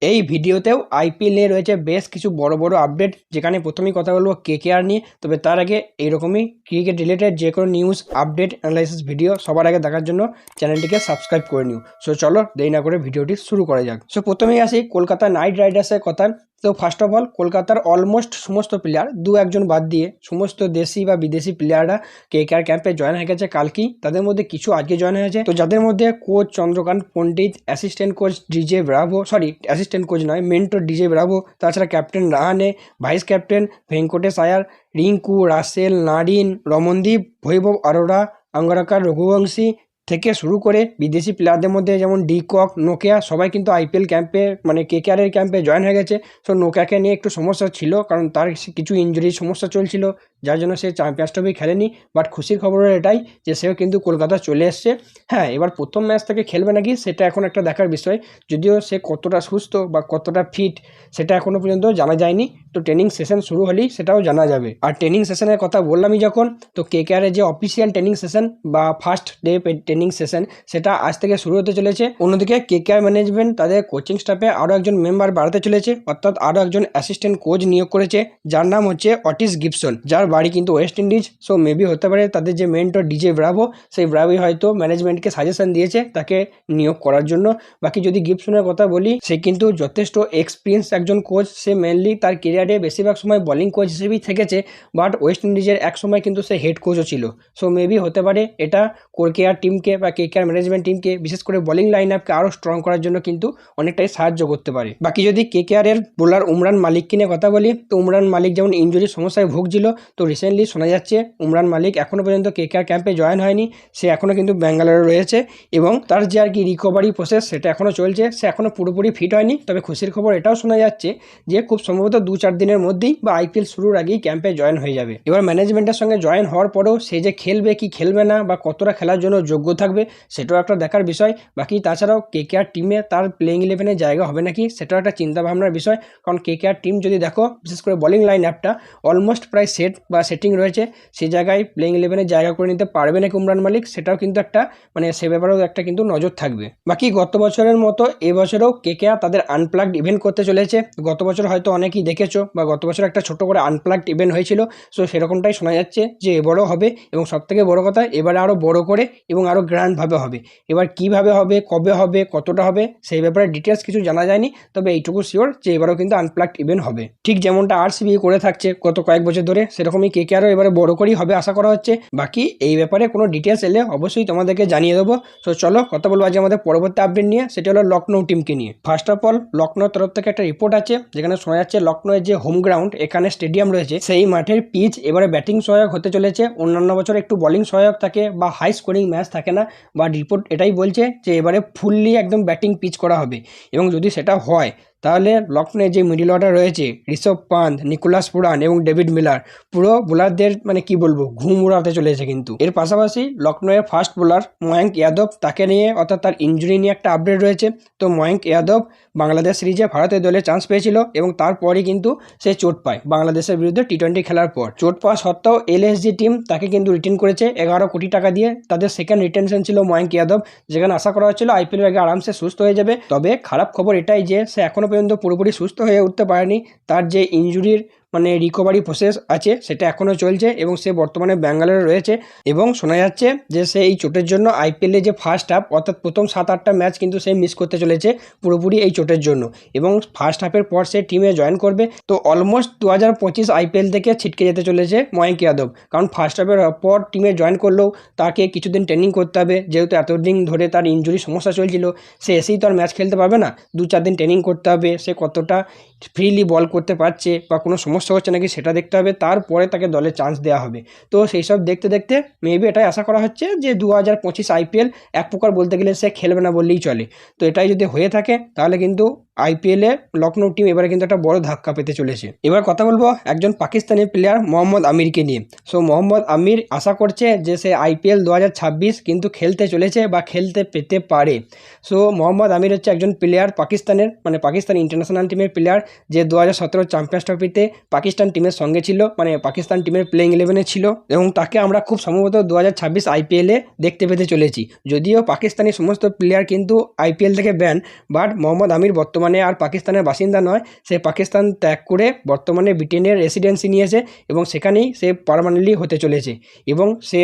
এই ভিডিওতেও আইপিএলে রয়েছে বেশ কিছু বড় বড় আপডেট, যেখানে প্রথমেই কথা বলবো কেকেআর নিয়ে। তবে তার আগে এইরকমই ক্রিকেট রিলেটেড যে কোনো নিউজ আপডেট অ্যানালাইসিস ভিডিও সবার আগে দেখার জন্য চ্যানেলটিকে সাবস্ক্রাইব করে নিও। সো চলো দেরি না করে ভিডিওটি শুরু করা যাক। সো প্রথমেই আসি কলকাতা নাইট রাইডার্সের কথা। তো ফার্স্ট অফ অল কলকাতার অলমোস্ট সমস্ত প্লেয়ার, দু একজন বাদ দিয়ে সমস্ত দেশি বা বিদেশি প্লেয়াররা কেকেআর ক্যাম্পে জয়েন হয়ে গেছে কালকেই। তাদের মধ্যে কিছু আজকে জয়েন হয়েছে। তো যাদের মধ্যে coach Chandrakant Pandit, assistant coach DJ Bravo, assistant coach নয়, মেন্টর ডিজে ব্রাভো, তাছাড়া captain Rahane, vice captain Venkatesh Iyer, Rinku, Russell, Narine, Ramandeep, Vaibhav Arora, Angkrish Raghuvanshi থেকে শুরু করে বিদেশি প্লেয়ারদের মধ্যে যেমন ডিকক, নোকিয়া সবাই কিন্তু আইপিএল ক্যাম্পে মানে কেকেআরের ক্যাম্পে জয়েন হয়ে গেছে। সো নোকিয়াকে নিয়ে একটু সমস্যা ছিল, কারণ তার কিছু ইঞ্জুরির সমস্যা চলছিল, যার জন্য সে চ্যাম্পিয়ন্স ট্রফি খেলেনি। বাট খুশির খবর এটাই যে সেও কিন্তু কলকাতা চলে এসছে। হ্যাঁ, এবার প্রথম ম্যাচ থেকে খেলবে নাকি সেটা এখন একটা দেখার বিষয়, যদিও সে কতটা সুস্থ বা কতটা ফিট সেটা এখনও পর্যন্ত জানা যায়নি। তো ট্রেনিং সেশন শুরু হলেই সেটাও জানা যাবে। আর ট্রেনিং সেশনের কথা বললামই যখন, তো কেকেআরের যে অফিসিয়াল ট্রেনিং সেশন বা ফার্স্ট ডে ট্রেনিং সেশন সেটা আজ থেকে শুরু হতে চলেছে। অন্যদিকে কেকেআর ম্যানেজমেন্ট তাদের কোচিং স্টাফে আরও একজন মেম্বার বাড়াতে চলেছে, অর্থাৎ আরও একজন অ্যাসিস্ট্যান্ট কোচ নিয়োগ করেছে, যার নাম হচ্ছে অটিস গিবসন, যার বাড়ি কিন্তু ওয়েস্ট ইন্ডিজ। সো মেবি হতে পারে তাদের যে মেন্টর ডিজে ব্রাভো, সেই ব্রাভোই হয়তো ম্যানেজমেন্টকে সাজেশন দিয়েছে তাকে নিয়োগ করার জন্য। বাকি যদি গিবসনের কথা বলি, সে কিন্তু যথেষ্ট এক্সপিরিয়েন্স একজন কোচ। সে মেনলি তার কেরিয়ারে বেশিরভাগ সময় বোলিং কোচ হিসেবেই থেকেছে, বাট ওয়েস্ট ইন্ডিজের এক সময় কিন্তু সে হেড কোচও ছিল। সো মেবি হতে পারে এটা কেকেআর টিমকে বা কেকেআর ম্যানেজমেন্ট টিমকে, বিশেষ করে বোলিং লাইন আপকে আরও স্ট্রং করার জন্য কিন্তু অনেকটাই সাহায্য করতে পারে। বাকি যদি কেকেআরের বোলার উমরান মালিককে নিয়ে কথা বলি, তো উমরান মালিক যেমন ইঞ্জুরির সমস্যায় ভুগছিল, তো রিসেন্টলি শোনা যাচ্ছে উমরান মালিক এখনও পর্যন্ত কেকেআর ক্যাম্পে জয়েন হয়নি। সে এখনও কিন্তু ব্যাঙ্গালোরে রয়েছে এবং তার যে আর কি রিকভারি প্রসেস সেটা এখনও চলছে। সে এখনও পুরোপুরি ফিট হয়নি। তবে খুশির খবর এটাও শোনা যাচ্ছে যে খুব সম্ভবত 2-4 দিনের মধ্যেই বা আইপিএল শুরুর আগেই ক্যাম্পে জয়েন হয়ে যাবে। এবার ম্যানেজমেন্টের সঙ্গে জয়েন হওয়ার পরেও সে যে খেলবে কি খেলবে না বা কতটা খেলার জন্য যোগ্য থাকবে সেটাও একটা দেখার বিষয়। বাকি তাছাড়াও কেকেআর টিমে তার প্লেইং ইলেভেনে জায়গা হবে নাকি সেটাও একটা চিন্তাভাবনার বিষয়, কারণ কেকেআর টিম যদি দেখো, বিশেষ করে বোলিং লাইন আপটা অলমোস্ট প্রায় সেট বা সেটিং রয়েছে। সেই জায়গায় প্লেইং ইলেভেনে জায়গা করে নিতে পারবে নাকি উমরান মালিক, সেটাও কিন্তু একটা সে ব্যাপারেও একটা কিন্তু নজর থাকবে। বাকি গত বছরের মতো এবছরেও কেকেআর তাদের আনপ্লাগড ইভেন্ট করতে চলেছে। গত বছর হয়তো অনেকেই দেখেছো, বা গত বছর একটা ছোট করে আনপ্লাগড ইভেন্ট হয়েছিল। সো সেরকমটাই শোনা যাচ্ছে যে এবারও হবে, এবং সবথেকে বড় কথা এবারে আরও বড় করে এবং আরও গ্র্যান্ডভাবে হবে। এবার কিভাবে হবে, কবে হবে, কতটা হবে সেই ব্যাপারে ডিটেলস কিছু জানা যায়নি, তবে এইটুকু শিওর যে এবারও কিন্তু আনপ্লাগড ইভেন্ট হবে। ঠিক যেমনটা আরসিবি করে থাকছে গত কয়েক বছর ধরে, সেরকমই কেকেআরও এবারে বড় করেই হবে আশা করা হচ্ছে। বাকি এই ব্যাপারে কোনো ডিটেলস এলে অবশ্যই তোমাদেরকে জানিয়ে দেবো। সো চলো কথা বলবো আজকে আমাদের পরবর্তী আপডেট নিয়ে, সেটা হলো লখনৌ টিমকে নিয়ে। ফার্স্ট অফ অল লখনৌর তরফ থেকে একটা রিপোর্ট আছে, যেখানে শোনা যাচ্ছে লখনৌয়ের যে হোম গ্রাউন্ড, এখানে স্টেডিয়াম রয়েছে, সেই মাঠের পিচ এবারে ব্যাটিং সহায়ক হতে চলেছে। অন্যান্য বছর একটু বোলিং সহায়ক থাকে বা হাই স্কোরিং ম্যাচ থাকে না, বা রিপোর্ট এটাই বলছে যে এবারে ফুললি একদম ব্যাটিং পিচ করা হবে। এবং যদি সেটা হয় তাহলে লখনৌয়ে যে মিডল অর্ডার রয়েছে, ঋষভ পান্থ, নিকোলাস পুরান এবং ডেভিড মিলার, পুরো বোলারদের কি বলবো, ঘুম উড়াতে চলেছে। কিন্তু এর পাশাপাশি লখনৌয়ের ফাস্ট বোলার ময়ঙ্ক যাদব, তাকে নিয়ে অর্থাৎ তার ইঞ্জুরি নিয়ে একটা আপডেট রয়েছে। তো ময়ঙ্ক যাদব বাংলাদেশ সিরিজে ভারতের দলে চান্স পেয়েছিল এবং তারপরই কিন্তু সে চোট পায় বাংলাদেশের বিরুদ্ধে টি-20 খেলার পর। চোট পাওয়া সত্ত্বেও এলএসজি টিম তাকে কিন্তু রিটেন করেছে 11 কোটি টাকা দিয়ে। তাদের সেকেন্ড রিটেনশন ছিল ময়ঙ্ক যাদব, যেখানে আশা করা হচ্ছিল আইপিএলের আগে আরামসে সুস্থ হয়ে যাবে। তবে খারাপ খবর এটাই যে সে এখনও পর্যন্ত পুরোপুরি সুস্থ হয়ে উঠতে পারেনি। তার যে ইনজুরির রিকভারি প্রসেস আছে সেটা এখনও চলছে, এবং সে বর্তমানে ব্যাঙ্গালোরে রয়েছে। এবং শোনা যাচ্ছে যে সে এই চোটের জন্য আইপিএলে যে ফার্স্ট হাফ অর্থাৎ প্রথম 7-8টা ম্যাচ কিন্তু সে মিস করতে চলেছে পুরোপুরি এই চোটের জন্য, এবং ফার্স্ট হাফের পর সে টিমে জয়েন করবে। তো অলমোস্ট 2025 আইপিএল থেকে ছিটকে যেতে চলেছে ময়ঙ্ক যাদব, কারণ ফার্স্ট হাফের পর টিমে জয়েন করলেও তাকে কিছুদিন ট্রেনিং করতে হবে, যেহেতু এতদিন ধরে তার ইনজুরি সমস্যা চলছিল। সে এসেই তো আর ম্যাচ খেলতে পারবে না, 2-4 দিন ট্রেনিং করতে হবে, সে কতটা ফ্রিলি বল করতে পারছে বা কোনো সমস্যা হচ্ছে নাকি সেটা দেখতে হবে, তারপরে তাকে দলে চান্স দেওয়া হবে। তো সেই সব দেখতে দেখতে মেবি এটাই আশা করা হচ্ছে যে 2025 আইপিএল এক প্রকার বলতে গেলে সে খেলবে না বললেই চলে। তো এটাই যদি হয়ে থাকে তাহলে কিন্তু আইপিএলে লখনৌ টিম এবারে কিন্তু একটা বড় ধাক্কা পেতে চলেছে। এবার কথা বলবো একজন পাকিস্তানি প্লেয়ার মোহাম্মদ আমিরকে নিয়ে। সো মোহাম্মদ আমির আশা করছে যে সে আইপিএল 2026 কিন্তু খেলতে চলেছে বা খেলতে পেতে পারে। সো মোহাম্মদ আমির হচ্ছে একজন প্লেয়ার পাকিস্তানের, পাকিস্তান ইন্টারন্যাশনাল টিমের প্লেয়ার, যে 2017 চ্যাম্পিয়ন্স ট্রফিতে পাকিস্তান টিমের সঙ্গে ছিল, পাকিস্তান টিমের প্লেইং ইলেভেনে ছিল, এবং তাকে আমরা খুব সম্ভবত 2026 আইপিএলে দেখতে পেতে চলেছি। যদিও পাকিস্তানি সমস্ত প্লেয়ার কিন্তু আইপিএল থেকে ব্যান, বাট মোহাম্মদ আমির বর্তমানে বর্তমানে আর পাকিস্তানের বাসিন্দা নয়, সে পাকিস্তান ত্যাগ করে বর্তমানে ব্রিটেনের রেসিডেন্সি নিয়েছে এবং সেখানেই সে পার্মানেন্টলি হতে চলেছে। এবং সে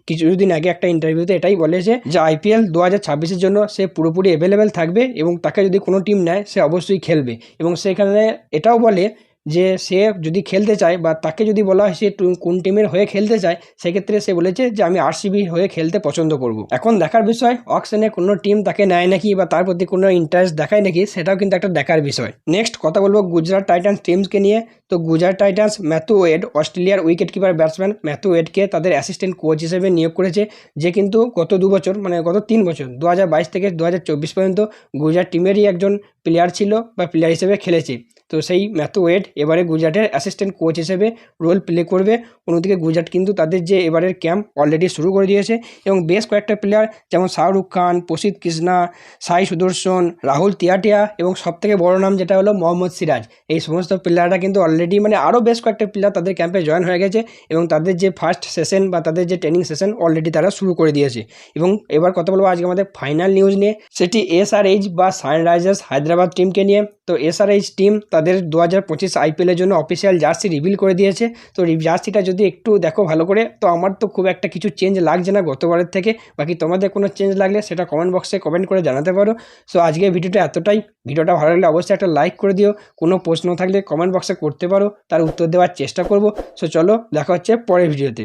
কিছুদিন আগে একটা ইন্টারভিউতে এটাই বলেছে যে IPL 2026-এর জন্য সে পুরোপুরি অ্যাভেলেবেল থাকবে এবং তাকে যদি কোনো টিম নেয় সে অবশ্যই খেলবে। এবং সেখানে এটাও বলে যে সে যদি খেলতে চায় বা তাকে যদি বলা হয় সে কোন টিমের হয়ে খেলতে চায়, সেক্ষেত্রে সে বলেছে যে আমি RCB হয়ে খেলতে পছন্দ করব। এখন দেখার বিষয় অকশনে কোনো টিম তাকে নেয় নাকি বা তার প্রতি কোনো ইন্টারেস্ট দেখায় নাকি, সেটাও কিন্তু একটা দেখার বিষয়। নেক্সট কথা বলবো গুজরাট টাইটান্স টিমসকে নিয়ে। তো গুজরাট টাইটান্স ম্যাথু ওয়েড, অস্ট্রেলিয়ার উইকেট কিপার ব্যাটসম্যান ম্যাথু ওয়েডকে তাদের অ্যাসিস্ট্যান্ট কোচ হিসেবে নিয়োগ করেছে, যে কিন্তু গত 2 বছর মানে গত 3 বছর 2022 থেকে 2024 পর্যন্ত গুজরাট টিমেরই একজন প্লেয়ার ছিল বা প্লেয়ার হিসেবে খেলেছে। তো সেই ম্যাথু ওয়েড এবারে গুজরাটের অ্যাসিস্ট্যান্ট কোচ হিসেবে রোল প্লে করবে। অন্যদিকে গুজরাট কিন্তু তাদের যে এবারের ক্যাম্প অলরেডি শুরু করে দিয়েছে এবং বেশ কয়েকটা প্লেয়ার যেমন শাহরুখ খান, প্রসিদ কৃষ্ণা, সাই সুদর্শন, রাহুল তিয়াটিয়া এবং সবথেকে বড় নাম যেটা হলো মোহাম্মদ সিরাজ, এই সমস্ত প্লেয়াররা কিন্তু অলরেডি মানে আরও বেশ কয়েকটা প্লেয়ার তাদের ক্যাম্পে জয়েন হয়ে গেছে এবং তাদের যে ফার্স্ট সেশন বা তাদের যে ট্রেনিং সেশন অলরেডি তারা শুরু করে দিয়েছে। এবং এবার কথা বলবো আজকে আমাদের ফাইনাল নিউজ নিয়ে, সেটি SRH বা সানরাইজার্স হায়দ্রাবাদ টিমকে নিয়ে। তো SRH টিম তাদের 2025 IPL-এর জন্য অফিসিয়াল জার্সি রিভিল করে দিয়েছে। তো জার্সিটা যদি একটু দেখো ভালো করে, তো আমার তো খুব একটা কিছু চেঞ্জ লাগছে না গতবারের থেকে। বাকি তোমাদের কোনো চেঞ্জ লাগলে সেটা কমেন্ট বক্সে কমেন্ট করে জানাতে পারো। সো আজকের ভিডিওটা এতটাই। ভিডিওটা ভালো লাগলে অবশ্যই একটা লাইক করে দিও। কোনো প্রশ্ন থাকলে কমেন্ট বক্সে করতে পারো, তার উত্তর দেওয়ার চেষ্টা করব। সো চলো দেখা হচ্ছে পরের ভিডিওতে।